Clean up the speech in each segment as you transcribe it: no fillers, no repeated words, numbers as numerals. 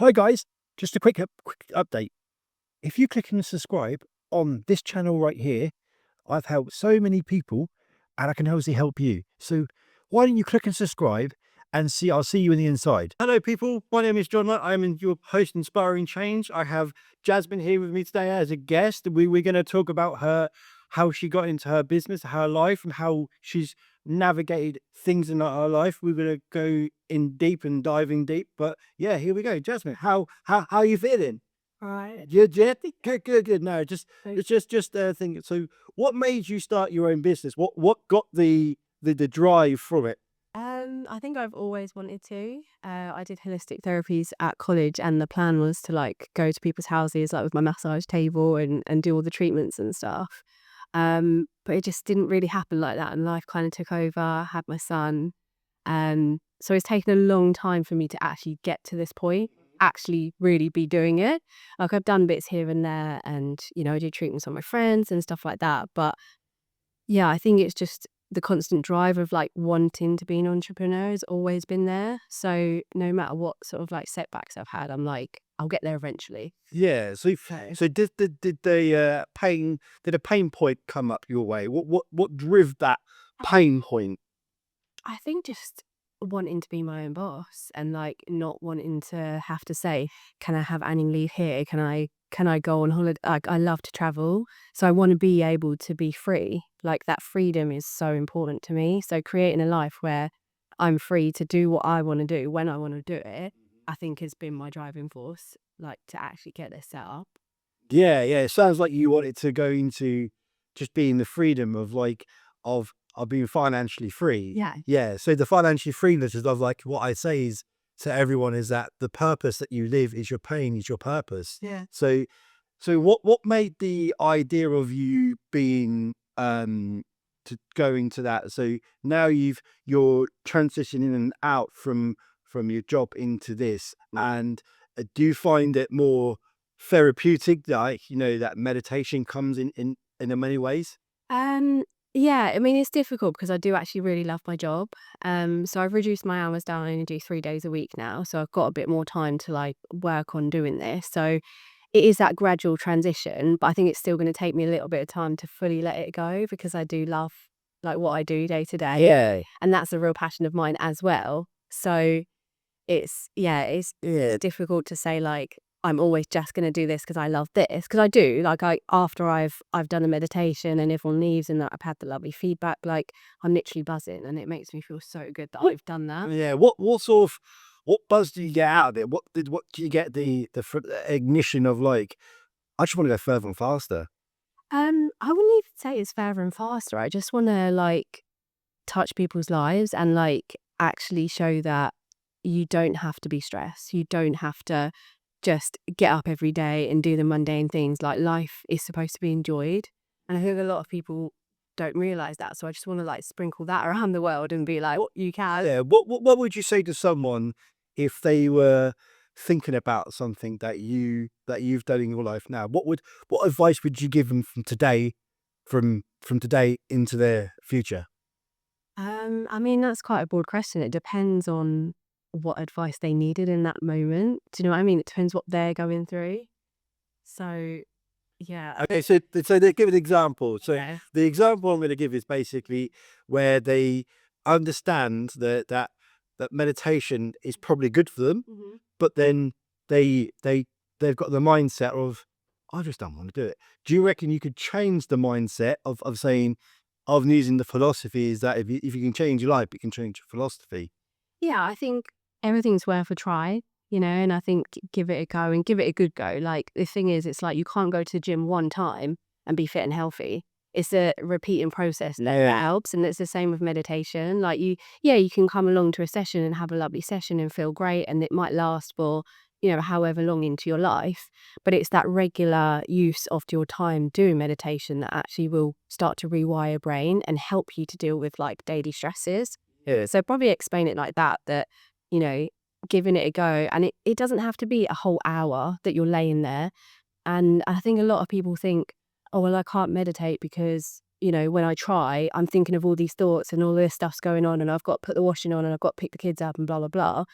Hi guys, just a quick update. If you click and subscribe on this channel right here, I've helped so many people and I can obviously help you. So why don't you click and subscribe and I'll see you in the inside. Hello people, my name is John. I'm your host Inspiring Change. I have Jasmine here with me today as a guest. We're going to talk about how she got into her business, her life, and how she's navigated things in her life. We're going to go in deep and diving deep. But yeah, here we go. Jasmine, how are you feeling? All right. You're jetty? Good. No, it's just thinking. So, what made you start your own business? What got the drive from it? I think I've always wanted to. I did holistic therapies at college, and the plan was to like go to people's houses, like with my massage table, and do all the treatments and stuff. But it just didn't really happen like that, and life kind of took over. I had my son, so it's taken a long time for me to actually get to this point, actually really be doing it. Like I've done bits here and there, and I do treatments on my friends and stuff like that, but yeah, I think it's just the constant drive of like wanting to be an entrepreneur has always been there. So no matter what sort of like setbacks I've had, I'm like, I'll get there eventually. Yeah. So, So so did the pain did a pain point come up your way? What drove that pain point? I think just wanting to be my own boss and like not wanting to have to say, can I have annual leave here? Can I go on holiday? Like I love to travel. So I want to be able to be free. Like that freedom is so important to me. So creating a life where I'm free to do what I want to do when I want to do it, I think has been my driving force, like to actually get this set up. Yeah. It sounds like you wanted to go into just being the freedom of of being financially free. Yeah. Yeah. So the financially freeness is of like what I say is to everyone is that the purpose that you live is your pain, is your purpose. Yeah. So what made the idea of you being to going to that? So now you're transitioning and out from your job into this, and do you find it more therapeutic? Like that meditation comes in many ways. Um, yeah, I mean, it's difficult because I do actually really love my job. So I've reduced my hours down. I only do 3 days a week now. So I've got a bit more time to like work on doing this. So it is that gradual transition, but I think it's still going to take me a little bit of time to fully let it go because I do love like what I do day to day. Yeah. And that's a real passion of mine as well. So it's Yeah. difficult to say like I'm always just going to do this because I love this because I do like I after I've done a meditation and everyone leaves and that I've had the lovely feedback, like I'm literally buzzing and it makes me feel so good that I've done that. Yeah. What sort of what buzz do you get out of it? What do you get the ignition of like? I just want to go further and faster. I wouldn't even say it's fairer and faster. I just want to like touch people's lives and like actually show that you don't have to be stressed. You don't have to just get up every day and do the mundane things. Like life is supposed to be enjoyed. And I think a lot of people don't realize that. So I just want to like sprinkle that around the world and be like, you can. Yeah. What would you say to someone if they were thinking about something that you've done in your life now? What advice would you give them from today into their future? I mean, that's quite a broad question. It depends on what advice they needed in that moment. Do you know what I mean? It depends what they're going through. So yeah. Okay, so they give an example. So Okay. the example I'm going to give is basically where they understand that meditation is probably good for them, Mhm. but then they've got the mindset of I just don't want to do it. Do you reckon you could change the mindset of saying of using the philosophy is that if you can change your life, you can change your philosophy? Yeah, I think everything's worth a try, and I think give it a go and give it a good go. Like the thing is, it's like you can't go to the gym one time and be fit and healthy. It's a repeating process that Yeah. helps. And it's the same with meditation. Like you can come along to a session and have a lovely session and feel great. And it might last for, however long into your life. But it's that regular use of your time doing meditation that actually will start to rewire your brain and help you to deal with like daily stresses. Yeah. So probably explain it like that, you know, giving it a go. And it doesn't have to be a whole hour that you're laying there. And I think a lot of people think, oh, well, I can't meditate because, when I try, I'm thinking of all these thoughts and all this stuff's going on and I've got to put the washing on and I've got to pick the kids up and blah, blah, blah.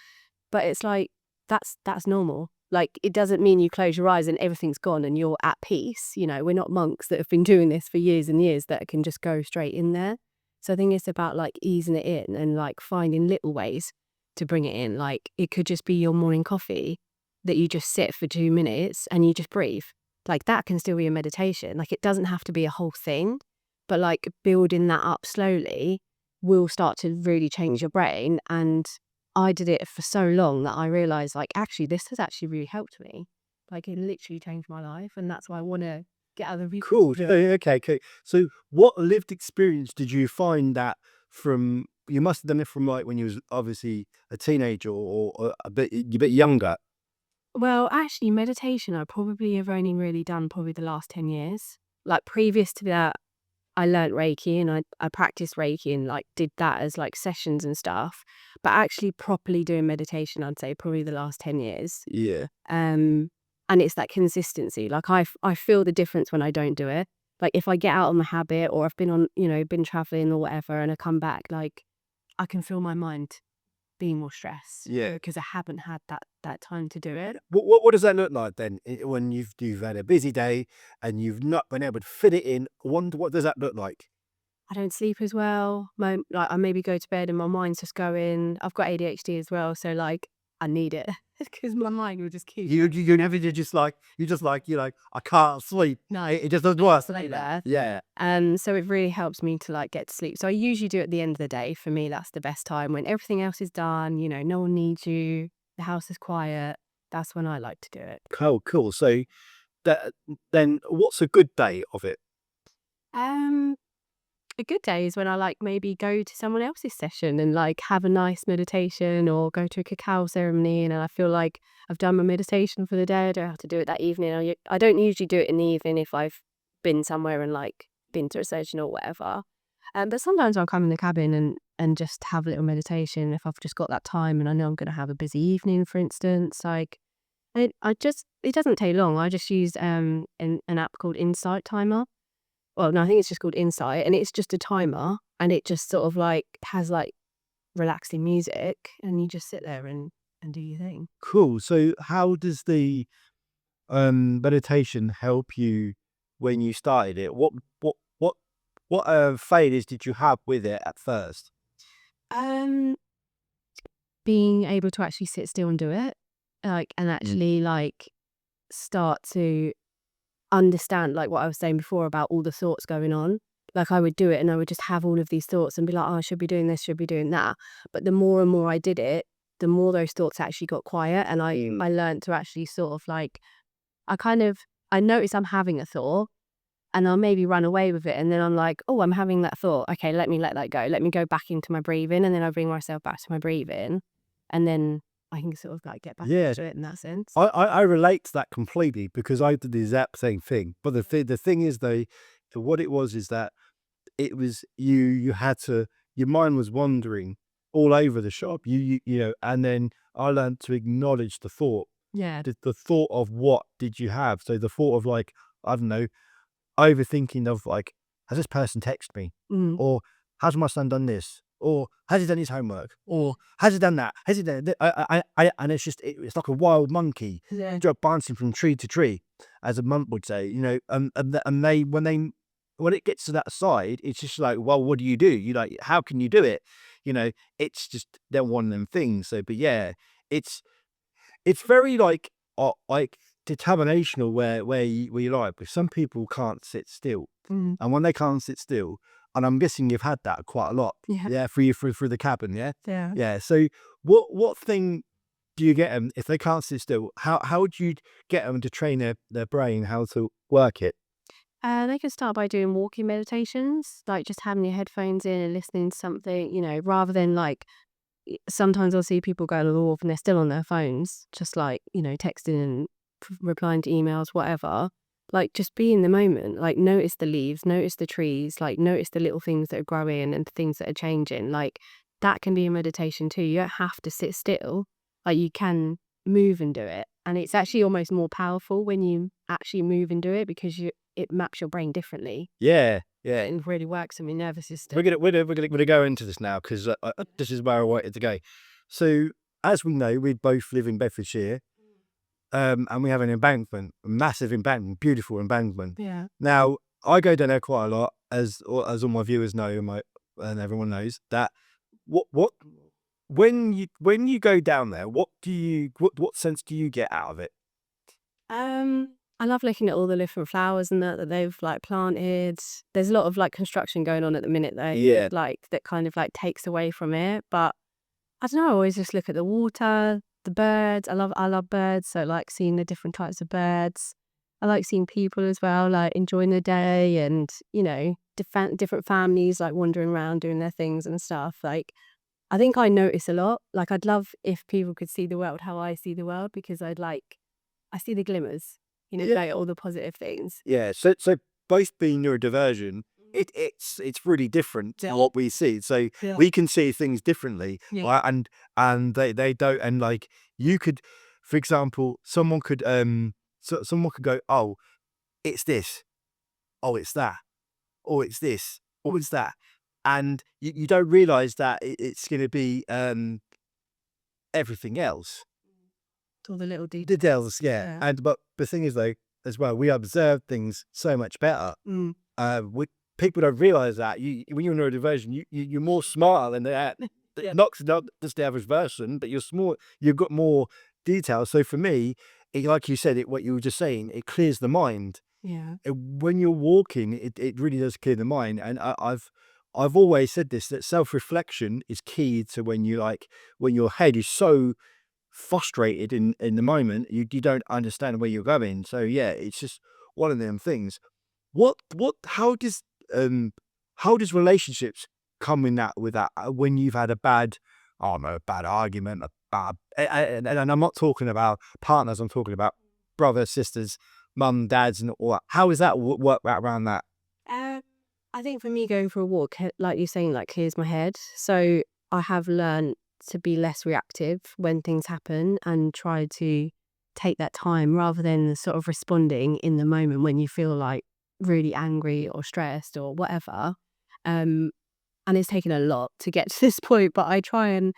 But it's like, that's normal. Like, it doesn't mean you close your eyes and everything's gone and you're at peace. You know, we're not monks that have been doing this for years and years that can just go straight in there. So I think it's about like easing it in and like finding little ways to bring it in. Like, it could just be your morning coffee that you just sit for 2 minutes and you just breathe. Like, that can still be a meditation. Like, it doesn't have to be a whole thing, but like building that up slowly will start to really change your brain. And I did it for so long that I realized, like, actually, this has actually really helped me. Like, it literally changed my life. And that's why I want to get other people. Cool. Okay. So what lived experience did you find that from, you must have done it from like when you was obviously a teenager or a bit younger. Well, actually, meditation, I probably have only really done probably the last 10 years. Like, previous to that, I learnt Reiki and I practiced Reiki and like did that as like sessions and stuff. But actually properly doing meditation, I'd say probably the last 10 years. Yeah. And it's that consistency. Like, I feel the difference when I don't do it. Like, if I get out of my habit or I've been on, been traveling or whatever and I come back, like, I can feel my mind being more stressed. Yeah. Because I haven't had that time to do it. What does that look like then when you've had a busy day and you've not been able to fit it in? What does that look like? I don't sleep as well. Like, I maybe go to bed and my mind's just going. I've got ADHD as well, so like I need it because my mind will just keep. You never did just like you're like I can't sleep. No, It just doesn't work. like that. Yeah. So it really helps me to like get to sleep. So I usually do it at the end of the day. For me, that's the best time when everything else is done. You know, no one needs you. The house is quiet. That's when I like to do it. Cool. So that then what's a good day of it? Um, A good day is when I like maybe go to someone else's session and like have a nice meditation or go to a cacao ceremony and I feel like I've done my meditation for the day. I don't have to do it that evening. I don't usually do it in the evening if I've been somewhere and like been to a session or whatever. But sometimes I'll come in the cabin and just have a little meditation if I've just got that time and I know I'm going to have a busy evening, for instance. Like, it doesn't take long. I just use an app called Insight Timer. Well, no, I think it's just called Insight, and it's just a timer, and it just sort of like has like relaxing music, and you just sit there and do your thing. Cool. So how does the meditation help you when you started it? What failures did you have with it at first? Um, Being able to actually sit still and do it, like, and actually like start to understand like what I was saying before about all the thoughts going on. Like, I would do it and I would just have all of these thoughts and be like, oh, I should be doing this, should be doing that. But the more and more I did it, the more those thoughts actually got quiet. And I learned to actually sort of like, I notice I'm having a thought and I'll maybe run away with it. And then I'm like, oh, I'm having that thought. Okay, let me let that go. Let me go back into my breathing. And then I bring myself back to my breathing. And then I can sort of like get back Yeah. into it in that sense. I relate to that completely because I did the exact same thing. But the thing is though, what it was is that it was you had to, your mind was wandering all over the shop. You know, and then I learned to acknowledge the thought. Yeah. The thought of what did you have? So the thought of like, I don't know, overthinking of like, has this person texted me? Mm. Or has my son done this? Or has he done his homework? Or has he done that? Has he done and it's just, it's like a wild monkey Yeah. just bouncing from tree to tree, as a monk would say, you know, and they, when it gets to that side, it's just like, well, what do? You like, how can you do it? You know, it's just, they're one of them things. So, but yeah, it's, it's very like determinational where you like, but some people can't sit still. Mm. And when they can't sit still, and I'm guessing you've had that quite a lot. Yeah. Yeah, through the cabin, yeah? Yeah. Yeah. So what thing do you get them if they can't sit still? How would you get them to train their brain how to work it? They can start by doing walking meditations, like just having your headphones in and listening to something, rather than like sometimes I'll see people go to the wharf and they're still on their phones, just like, texting and replying to emails, whatever. Like, just be in the moment, like notice the leaves, notice the trees, like notice the little things that are growing and the things that are changing. Like, that can be a meditation too. You don't have to sit still, like you can move and do it. And it's actually almost more powerful when you actually move and do it because it maps your brain differently. Yeah. It really works on your nervous system. We're gonna go into this now because this is where I wanted to go. So as we know, we both live in Bedfordshire. and we have an embankment, a massive embankment, beautiful embankment. Yeah. Now, I go down there quite a lot, as all my viewers know, and everyone knows that. What when you go down there, what sense do you get out of it? I love looking at all the different flowers and that they've like planted. There's a lot of like construction going on at the minute though, Yeah, like that kind of like takes away from it. But I don't know, I always just look at the water, the birds. I love birds, so like seeing the different types of birds. I like seeing people as well, like enjoying the day and, different families like wandering around doing their things and stuff. Like I think I notice a lot. Like I'd love if people could see the world how I see the world because I see the glimmers, yeah, like all the positive things. yeah. So both being neurodivergent, it's really different to Yeah. what we see. So Yeah. we can see things differently, Yeah. right? And they don't. And like you could, for example, someone could go, oh, it's this, oh, it's that, oh, it's this, oh, it's that, and you don't realize that it's going to be everything else. All the little The details. details, yeah. Yeah. And but the thing is though, as well, we observe things so much better. Mm. We People don't realize that when you're neurodivergent, you're more smarter than that. Yeah. Not just the average person, but you're smart. You've got more detail. So for me, like you said, what you were just saying, it clears the mind. Yeah. When you're walking, it really does clear the mind. And I've always said this, that self reflection is key to when your head is so frustrated in the moment, you don't understand where you're going. So yeah, it's just one of them things. What um how does relationships come in that with that when you've had a bad, I don't know, a bad argument, a bad and I'm not talking about partners, I'm talking about brothers, sisters, mum, dads, and all that. How is that work around that? Um, I think for me going for a walk, like you're saying, like clears my head. So I have learned to be less reactive when things happen and try to take that time rather than sort of responding in the moment when you feel like really angry or stressed or whatever. Um, and it's taken a lot to get to this point, but I try and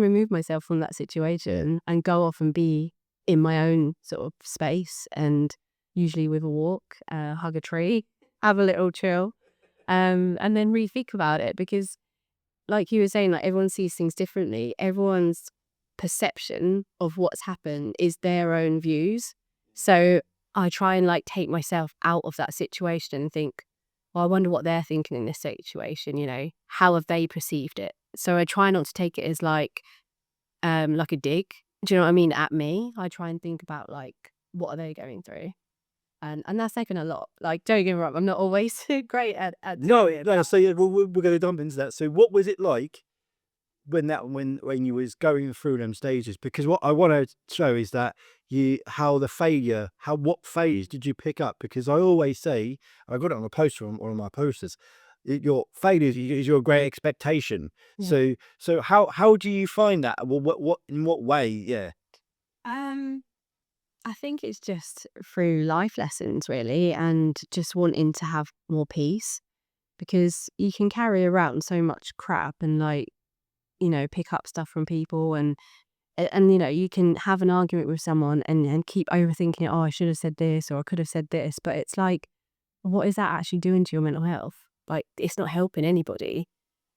remove myself from that situation and go off and be in my own sort of space and usually with a walk, hug a tree, have a little chill, and then rethink about it because like you were saying, like everyone sees things differently. Everyone's perception of what's happened is their own views. So I try and like take myself out of that situation and think, well, I wonder what they're thinking in this situation, how have they perceived it? So I try not to take it as like a dig. Do you know what I mean? At me. I try and think about like what are they going through? And that's taken a lot. Like, don't get me wrong, I'm not always great at No, no. So yeah, we're going to dump into that. So what was it like when you was going through them stages? Because what I want to show is that what failures did you pick up? Because I always say, I got it on a poster on one of my posters, your failures is your great expectation. Yeah. So how do you find that? Well, what in what way? Yeah. Um, I think it's just through life lessons, really, and just wanting to have more peace because you can carry around so much crap and like, pick up stuff from people and you can have an argument with someone and keep overthinking it. Oh, I should have said this or I could have said this. But it's like, what is that actually doing to your mental health? Like, it's not helping anybody,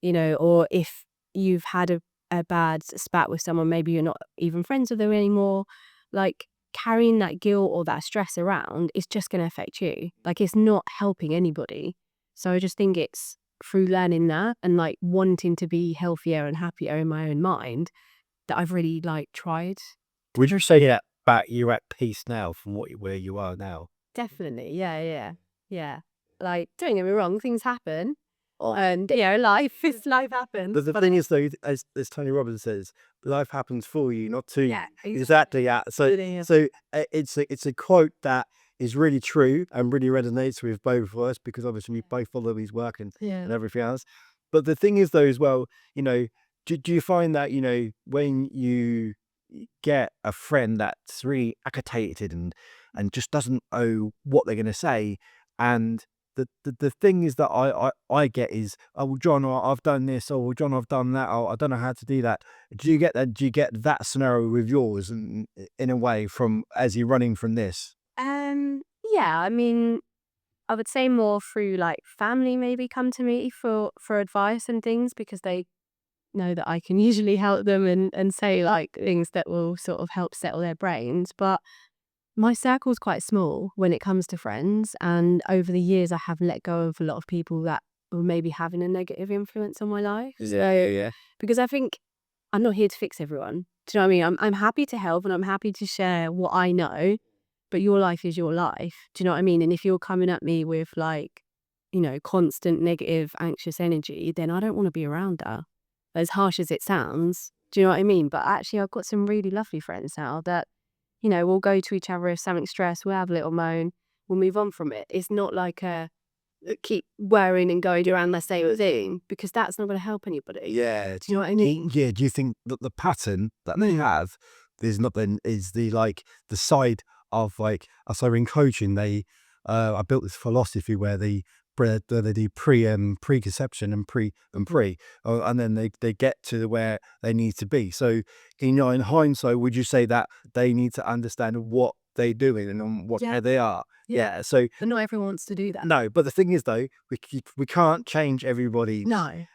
or if you've had a bad spat with someone, maybe you're not even friends with them anymore. Like, carrying that guilt or that stress around is just going to affect you. Like, it's not helping anybody. So I just think it's through learning that and like wanting to be healthier and happier in my own mind that I've really like tried. Would you say that back you're at peace now from where you are now? Definitely. Yeah, yeah. Yeah. Like, don't get me wrong, things happen. Oh. And, life happens. The thing is, though, as Tony Robbins says, life happens for you, not to you. Yeah, Exactly. Yeah. Yeah. It's a quote that is really true and really resonates with both of us because obviously we both follow his work Yeah. and everything else. But the thing is, though, as well, do you find that when you get a friend that's really agitated and just doesn't know what they're going to say, and the thing is that I get is, oh well, John, I've done this, oh well, John, I've done that, oh, I don't know how to do that. Do you get that? Do you get that scenario with yours, in a way, from as you're running from this? Yeah, I mean, I would say more through like family maybe come to me for advice and things because they know that I can usually help them and say like things that will sort of help settle their brains. But my circle's quite small when it comes to friends, and over the years I have let go of a lot of people that were maybe having a negative influence on my life. Yeah. Because I think I'm not here to fix everyone. Do you know what I mean? I'm happy to help and I'm happy to share what I know, but your life is your life. Do you know what I mean? And if you're coming at me with like, constant negative, anxious energy, then I don't want to be around that. As harsh as it sounds, do you know what I mean? But actually, I've got some really lovely friends now that, we'll go to each other if something's stressed, we'll have a little moan, we'll move on from it. It's not like keep worrying and going around the same thing because that's not going to help anybody. Yeah. Do you know what I mean? Yeah. Do you think that the pattern that they have is not then is the like the side of like so in coaching they I built this philosophy where they do preconception and pre and then they get to where they need to be. So in hindsight, would you say that they need to understand what they're doing and on what Yeah. where they are? Yeah. So But not everyone wants to do that. no, but the thing is though, we can't change everybody's No.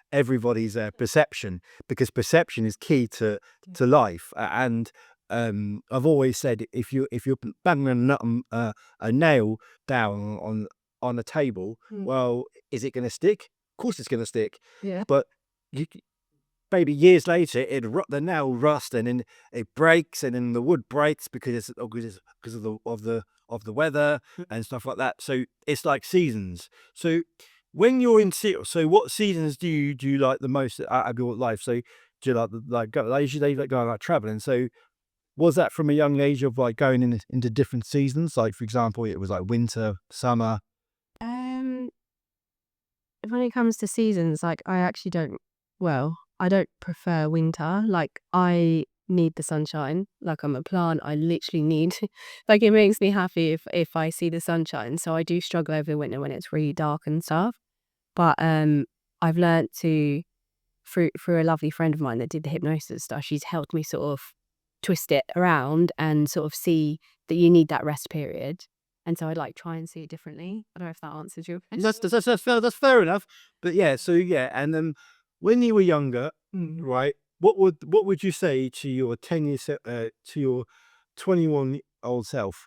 perception, because perception is key to life. And I've always said, if you're banging a nail down on a table, well, is it going to stick? Of course, it's going to stick. Yeah. But you, maybe years later, the nail rust and then it breaks, and then the wood breaks because of the weather and stuff like that. So it's like seasons. So when you're in so what seasons do you like the most out of your life? So do you like go? I usually like going like traveling. So was that from a young age of like going into different seasons? Like for example, it was like winter, summer. Um, when it comes to seasons, like I actually don't. Well, I don't prefer winter. Like I need the sunshine. Like I'm a plant. I literally need. Like it makes me happy if I see the sunshine. So I do struggle over the winter when it's really dark and stuff. But I've learnt to through a lovely friend of mine that did the hypnosis stuff. She's helped me sort of twist it around and sort of see that you need that rest period. And so I'd like try and see it differently. I don't know if that answers your question. That's fair enough. But yeah, so yeah, and then when you were younger, right? What would you say to your 10 year to your 21-year-old self,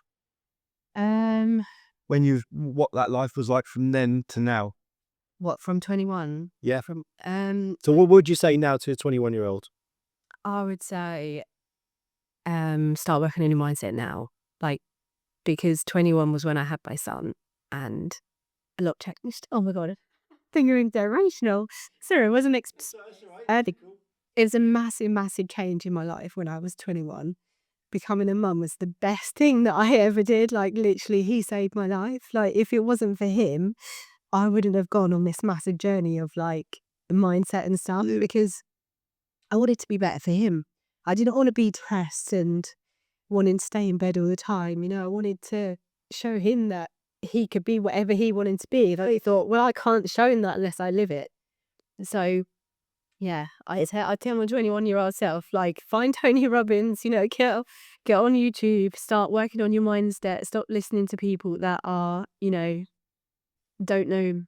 Um, when you what that life was like from then to now? what from 21? Yeah. From So what would you say now to a 21-year-old? I would say start working on your mindset now. Like because 21 was when I had my son and a lot checklist. Oh my god. Fingering directional. Sorry, I wasn't it was a massive, massive change in my life when I was 21. Becoming a mum was the best thing that I ever did. Like, literally, he saved my life. Like, if it wasn't for him, I wouldn't have gone on this massive journey of like mindset and stuff because I wanted to be better for him. I didn't want to be depressed and wanting to stay in bed all the time. I wanted to show him that he could be whatever he wanted to be. And I thought, well, I can't show him that unless I live it. So yeah, I'd tell my 21-year-old self, like, find Tony Robbins, get on YouTube, start working on your mindset, stop listening to people that are, don't know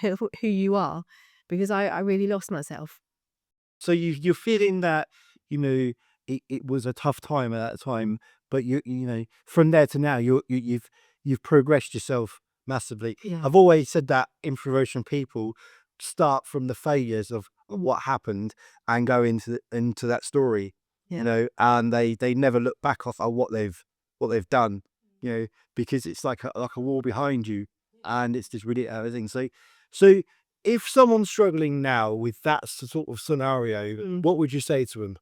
who you are, because I really lost myself. So you're feeling that, it was a tough time at that time, but from there to now you've progressed yourself massively. Yeah. I've always said that inspirational people start from the failures of what happened and go into that story, Yeah. and they never look back off at what they've done, because it's like a wall behind you, and it's just really everything. So if someone's struggling now with that sort of scenario, what would you say to them?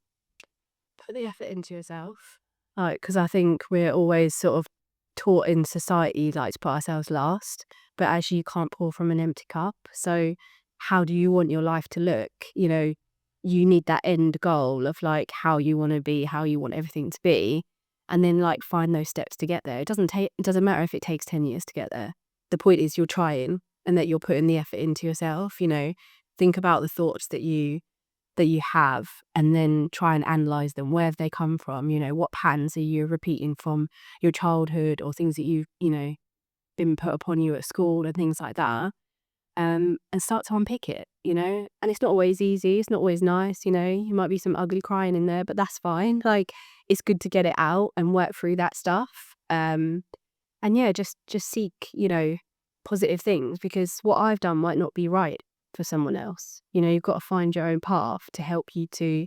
Put the effort into yourself. Like, because I think we're always sort of taught in society, like, to put ourselves last, but actually you can't pour from an empty cup. So how do you want your life to look? You need that end goal of like how you want to be, how you want everything to be, and then like find those steps to get there. It doesn't matter if it takes 10 years to get there. the point is you're trying and that you're putting the effort into yourself. Think about the thoughts that you have, and then try and analyze them. Where have they come from? What patterns are you repeating from your childhood, or things that you've been put upon you at school and things like that. And start to unpick it. And it's not always easy, it's not always nice. You might be some ugly crying in there, but that's fine. Like, it's good to get it out and work through that stuff. And yeah, just seek positive things, because what I've done might not be right for someone else. You've got to find your own path to help you to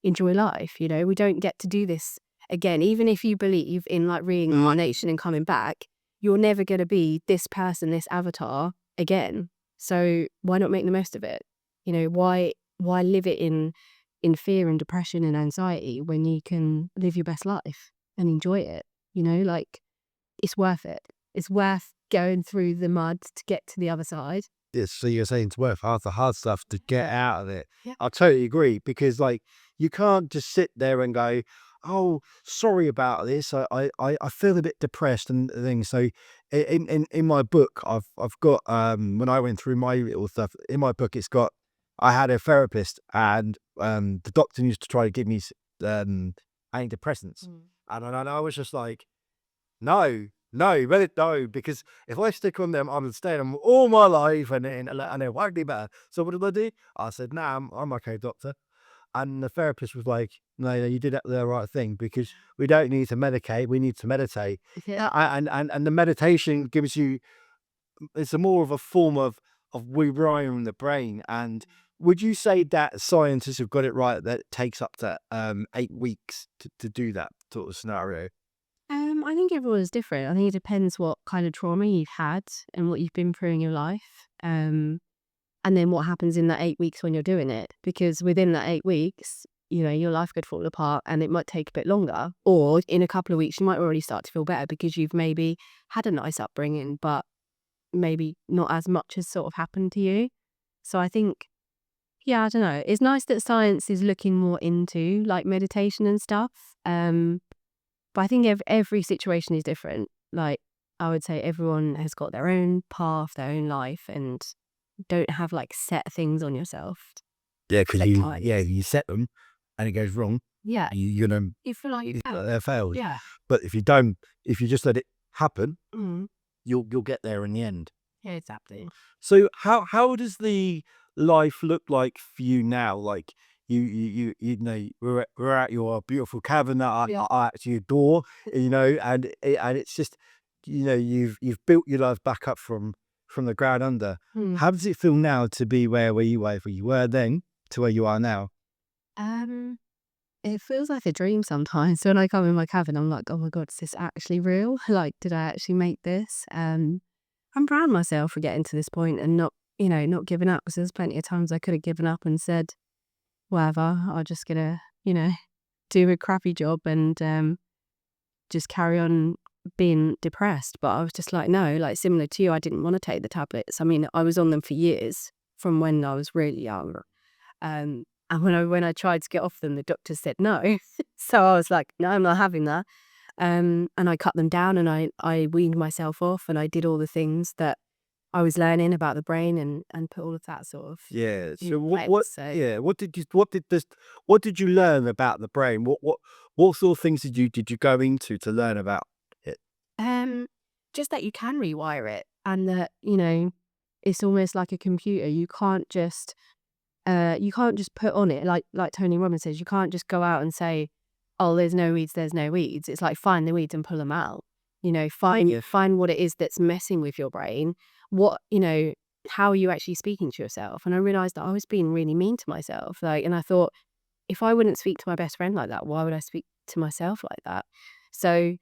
enjoy life. We don't get to do this again. Even if you believe in like reincarnation and coming back, you're never going to be this person, this avatar again. So why not make the most of it? Why live it in fear and depression and anxiety when you can live your best life and enjoy it? Like, it's worth it. It's worth going through the mud to get to the other side. Yes, so you're saying it's worth half the hard stuff to get out of it. Yeah. I totally agree, because like, you can't just sit there and go, "Oh, sorry about this. I feel a bit depressed and things." So in my book, I've got when I went through my little stuff in my book, it's got, I had a therapist, and the doctor used to try to give me antidepressants, and I was just like, no, no, let it go, because if I stick on them, I'm staying on all my life, and it won't be better. So what did I do? I said, "Nah, I'm okay, doctor." And the therapist was like, "No, no, you did the right thing, because we don't need to medicate, we need to meditate." Yeah. And the meditation gives you, it's a more of a form of rewiring the brain. And would you say that scientists have got it right that it takes up to 8 weeks to do that sort of scenario? I think everyone's different. I think it depends what kind of trauma you've had and what you've been through in your life. And then what happens in that 8 weeks when you're doing it. Because within that 8 weeks, your life could fall apart and it might take a bit longer. Or in a couple of weeks, you might already start to feel better because you've maybe had a nice upbringing, but maybe not as much has sort of happened to you. So I think, yeah, I don't know. It's nice that science is looking more into like meditation and stuff. But I think every situation is different. Like, I would say everyone has got their own path, their own life, and don't have like set things on yourself. Yeah, because Set times. you set them and it goes wrong, Yeah. you're gonna You feel like you failed. they're failed. Yeah. But if you don't, if you just let it happen, Mm. you'll get there in the end. Yeah, exactly. So how does the life look like for you now? Like, you know, we're at your beautiful cabin that Yeah. I actually adore, and it's just, you've built your life back up from the ground under. Mm. How does it feel now to be where you were then to where you are now? Um, it feels like a dream sometimes. When I come in my cabin, I'm like, oh my God, is this actually real? Like, did I actually make this? I'm proud of myself for getting to this point and not giving up, because there's plenty of times I could have given up and said, whatever, I'm just gonna, do a crappy job and just carry on being depressed. But I was just like, no, like similar to you, I didn't want to take the tablets. I mean, I was on them for years from when I was really young. And when I tried to get off them, the doctor said no. So I was like, no, I'm not having that. And I cut them down and I weaned myself off, and I did all the things that I was learning about the brain and put all of that sort of Yeah. in So place. So yeah, what did you learn about the brain? What sort of things did you go into to learn about it? um just that you can rewire it, and that, it's almost like a computer. You can't just put on it like Tony Robbins says, you can't just go out and say, oh, there's no weeds, there's no weeds. It's like, find the weeds and pull them out. Find what it is that's messing with your brain. How are you actually speaking to yourself? And I realized that I was being really mean to myself. And I thought, if I wouldn't speak to my best friend like that, why would I speak to myself like that? So,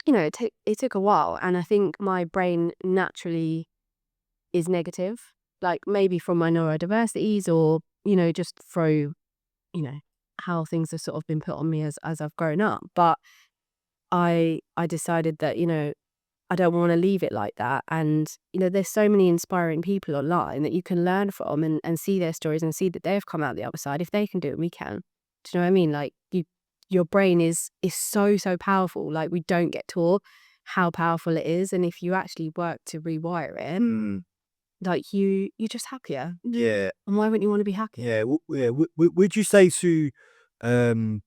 it took a while, and I think my brain naturally is negative, like maybe from my neurodiversities, or, just through, you know, how things have sort of been put on me as I've grown up. But I decided that, I don't want to leave it like that. And, there's so many inspiring people online that you can learn from, and see their stories and see that they've come out the other side. If they can do it, we can. Do you know what I mean? Like, your brain is so, so powerful. Like, we don't get taught how powerful it is. And if you actually work to rewire it, like you're just happier. Yeah. And why wouldn't you want to be happy? Yeah. Would you say to, um,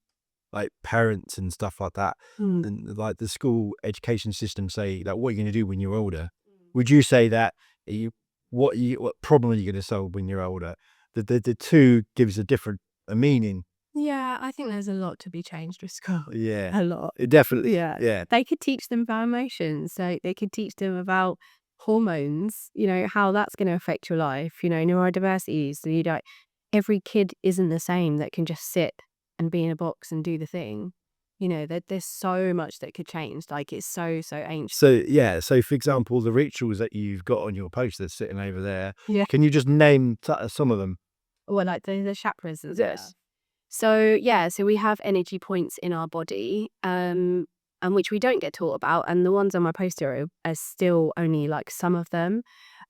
like parents and stuff like that, Mm. and like the school education system say, like, what are you going to do when you're older? Would you say that what problem are you going to solve when you're older? The two gives a meaning. Yeah, I think there's a lot to be changed with school. Yeah. A lot. It definitely. Yeah. Yeah. They could teach them about emotions. So they could teach them about hormones, how that's going to affect your life, neurodiversity. So every kid isn't the same that can just sit and be in a box and do the thing. There's so much that could change. Like it's so, so ancient. So yeah. So for example, the rituals that you've got on your poster sitting over there, Yeah. can you just name some of them? Well, like the chakras and Yes. stuff. So yeah, so we have energy points in our body, and which we don't get taught about. And the ones on my poster are still only like some of them.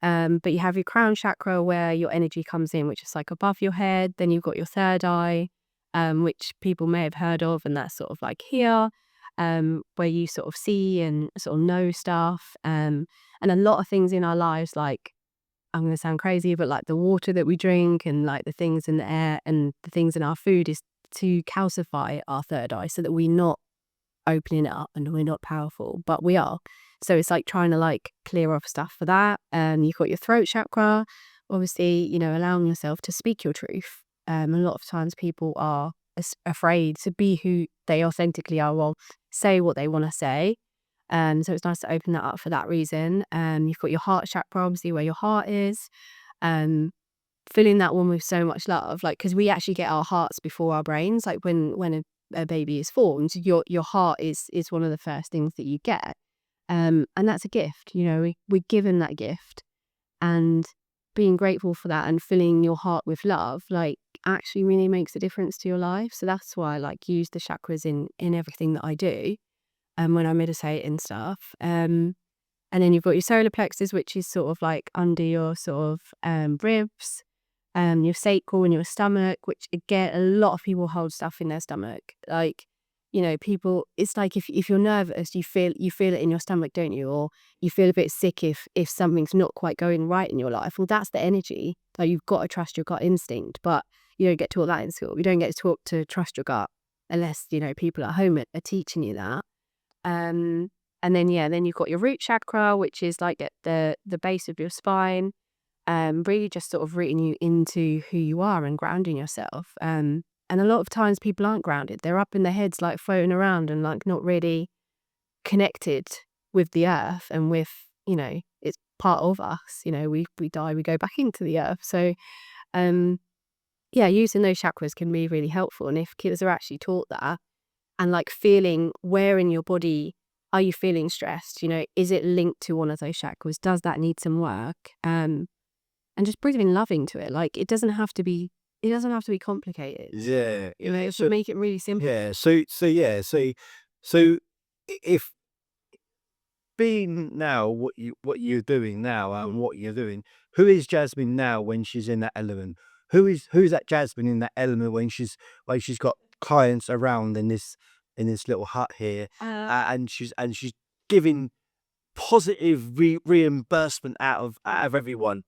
But you have your crown chakra where your energy comes in, which is like above your head. Then you've got your third eye, which people may have heard of, and that's sort of like here, where you sort of see and sort of know stuff. And a lot of things in our lives, like I'm going to sound crazy, but like the water that we drink and like the things in the air and the things in our food is to calcify our third eye so that we're not opening it up and we're not powerful, but we are. So it's like trying to like clear off stuff for that. You've got your throat chakra, obviously, allowing yourself to speak your truth. A lot of times people are afraid to be who they authentically are, or say what they want to say. So it's nice to open that up for that reason. You've got your heart chakra, obviously, where your heart is. Um, Filling that one with so much love, like because we actually get our hearts before our brains. Like when a baby is formed, your heart is one of the first things that you get, and that's a gift. We're given that gift, and being grateful for that and filling your heart with love, like actually really makes a difference to your life. So that's why I like use the chakras in everything that I do when I meditate and stuff. And then you've got your solar plexus, which is sort of like under your sort of ribs, your sacral and your stomach, which again, a lot of people hold stuff in their stomach. Like, people, it's like if you're nervous, you feel it in your stomach, don't you? Or you feel a bit sick if something's not quite going right in your life. Well, that's the energy. Like you've got to trust your gut instinct, but you don't get taught that in school. You don't get taught to trust your gut unless, people at home are teaching you that. And then then you've got your root chakra, which is like at the base of your spine, really just sort of rooting you into who you are and grounding yourself. And a lot of times people aren't grounded. They're up in their heads like floating around and like not really connected with the earth and with, it's part of us. We die, we go back into the earth. So yeah, using those chakras can be really helpful. And if kids are actually taught that, and like feeling where in your body are you feeling stressed? Is it linked to one of those chakras? Does that need some work? And just breathing loving to it. Like it doesn't have to be complicated. Yeah. Should make it really simple. Yeah. So if being now what you're doing now and what you're doing, who is Jasmine now when she's in that element? Who's that Jasmine in that element when she's got clients around in this little hut here, and she's giving positive reimbursement out of everyone.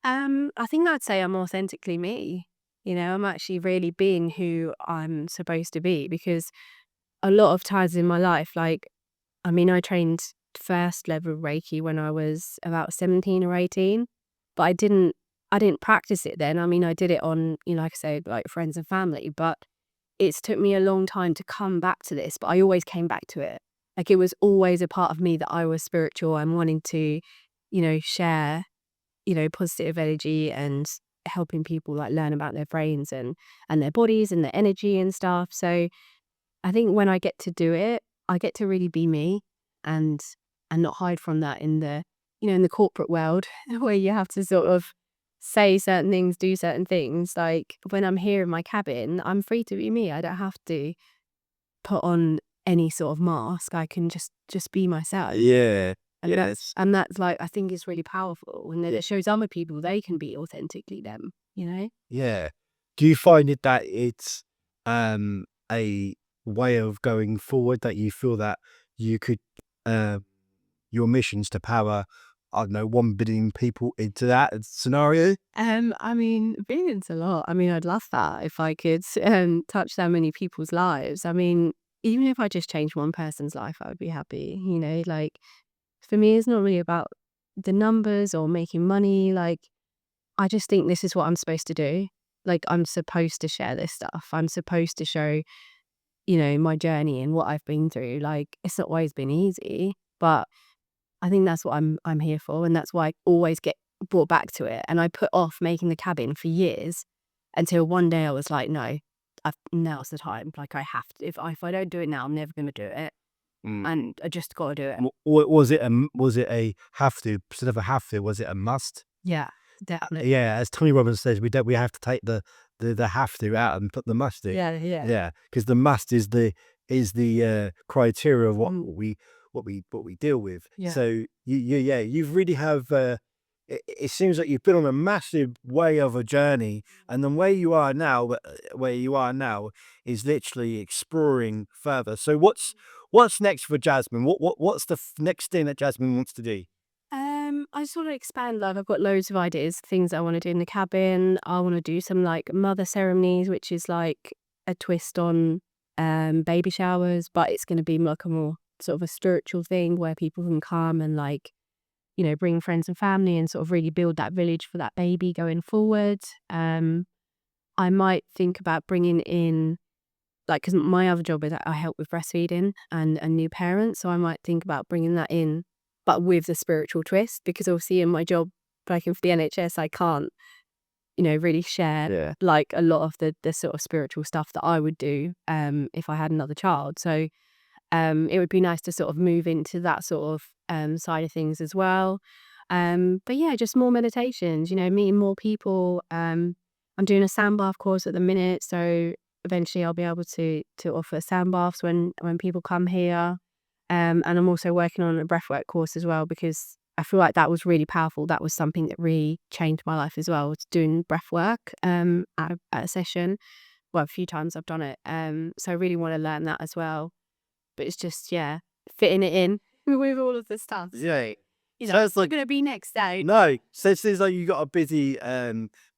I think I'd say I'm authentically me. I'm actually really being who I'm supposed to be, because a lot of times in my life, like, I trained first level Reiki when I was about 17 or 18, but I didn't practice it then. I did it on, like I said, like friends and family, but it's took me a long time to come back to this, but I always came back to it. Like it was always a part of me that I was spiritual and wanting to, share, positive energy and helping people like learn about their brains and their bodies and their energy and stuff. So I think when I get to do it, I get to really be me and not hide from that in the in the corporate world where you have to sort of say certain things, do certain things. Like when I'm here in my cabin, I'm free to be me. I don't have to put on any sort of mask. I can just be myself. Yeah. And Yes. that's like, I think it's really powerful, and then it shows other people they can be authentically them. Yeah. Do you find that it's a way of going forward that you feel that you could your missions to power, I don't know, 1 billion people into that scenario? I mean, billion's a lot. I mean, I'd love that if I could touch that many people's lives. I mean, even if I just change one person's life, I would be happy. You know, like for me, it's not really about the numbers or making money. Like, I just think this is what I'm supposed to do. Like, I'm supposed to share this stuff. I'm supposed to show, you know, my journey and what I've been through. Like, it's not always been easy, but I think that's what I'm here for, and that's why I always get brought back to it. And I put off making the cabin for years until one day I was like, no, now's the time. Like, I have to. If I don't do it now, I'm never going to do it, Mm. and I just got to do it. Was it a have to instead of a have to? Was it a must? Yeah, definitely. Yeah, as Tony Robbins says, we have to take the have to out and put the must to. Yeah, yeah. Yeah, because the must is the criteria of Mm, what we deal with. yeah. So yeah, you really have. It seems like you've been on a massive way of a journey, and then where you are now is literally exploring further. So what's next for Jasmine? What's the next thing that Jasmine wants to do? I just want to expand. Like, I've got loads of ideas, things I want to do in the cabin. I want to do some like mother ceremonies, which is like a twist on baby showers, but it's going to be like a more sort of a spiritual thing where people can come and like, you know, bring friends and family and sort of really build that village for that baby going forward. I might think about bringing in like, because my other job is I help with breastfeeding and new parents, so I might think about bringing that in, but with the spiritual twist, because obviously in my job working for the NHS, I can't, you know, really share Yeah. like a lot of the sort of spiritual stuff that I would do if I had another child. So it would be nice to sort of move into that sort of side of things as well. But yeah, just more meditations, you know, meeting more people. I'm doing a sand bath course at the minute, so eventually I'll be able to offer sand baths when people come here. And I'm also working on a breathwork course as well because I feel like that was really powerful. That was something that really changed my life as well. Was doing breathwork at a session. Well, a few times I've done it. So I really want to learn that as well. But it's just, yeah, fitting it in with all of the stuff. Yeah. You know, Sounds it's not like going to be next day. no. So it seems like you got a busy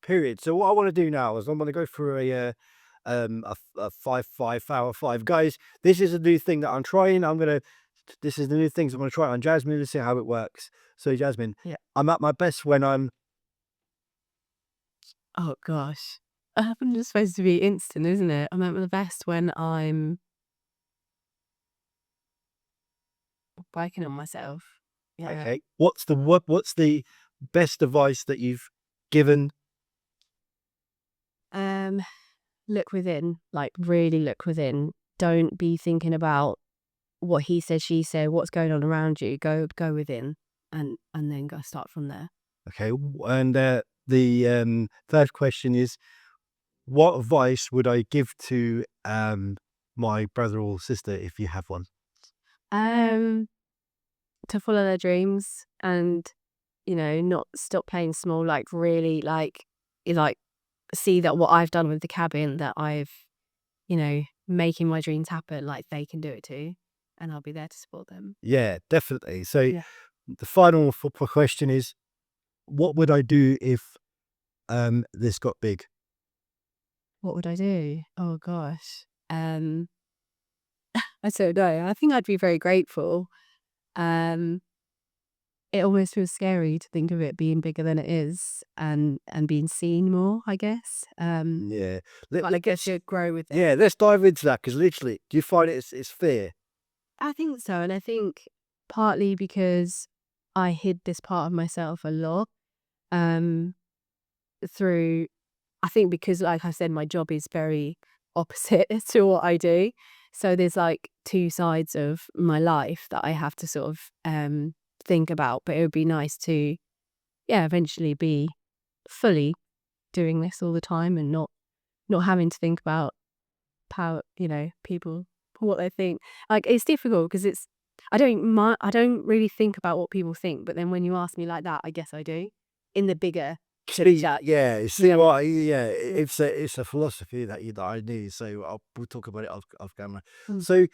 period. So what I want to do now is I'm going to go through a 5 5 guys. This is a new thing that I'm trying. This is the new things I'm going to try on Jasmine to see how it works. So Jasmine, Yeah. I'm at my best when I'm Oh, gosh. I'm just supposed to be instant, isn't it? I'm at my best when I'm working on myself. Yeah. okay. What's the best advice that you've given? Um, look within, like really look within. Don't be thinking about what he said, she said, what's going on around you. Go within and then go start from there. Okay, and the third question is, what advice would I give to my brother or sister if you have one? Um, to follow their dreams and, you know, not stop playing small, like really like see that what I've done with the cabin, that I've, you know, making my dreams happen, like they can do it too. And I'll be there to support them. Yeah, definitely. So Yeah. the final question is, what would I do if this got big? What would I do? Oh gosh. I don't know. I think I'd be very grateful. Um, it almost feels scary to think of it being bigger than it is and being seen more, I guess. Yeah, But I guess you'd grow with it. yeah. Let's dive into that because literally, do you find it's fear? I think so. And I think partly because I hid this part of myself a lot. Um, through I think because like I said, my job is very opposite to what I do. So there's like two sides of my life that I have to sort of think about. But it would be nice to, yeah, eventually be fully doing this all the time and not having to think about how, you know, people what they think. Like it's difficult because I don't really think about what people think, but then when you ask me like that, I guess I do. In the bigger picture. Yeah, see Yeah. what? Yeah, it's a philosophy that I need. So we'll talk about it off camera. Mm. So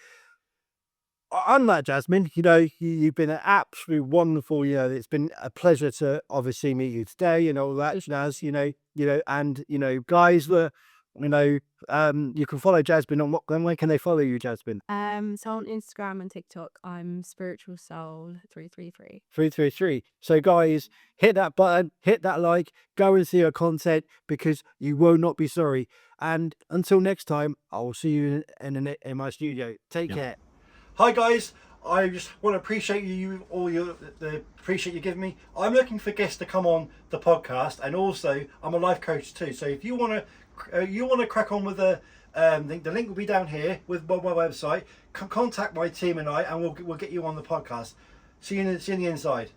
on that, Jasmine, you've been an absolute wonderful. It's been a pleasure to obviously meet you today and all that, Jazz. And guys, you can follow Jasmine on when can they follow you, Jasmine? So on Instagram and TikTok, I'm Spiritual Soul 333. 333. So, guys, hit that button, hit that like, go and see her content because you will not be sorry. And until next time, I will see you in my studio. Take care. Hi guys, I just want to appreciate the appreciate you giving me. I'm looking for guests to come on the podcast, and also I'm a life coach too. So if you want to crack on with the link will be down here with my website. Contact my team and I, and we'll get you on the podcast. See you in the inside.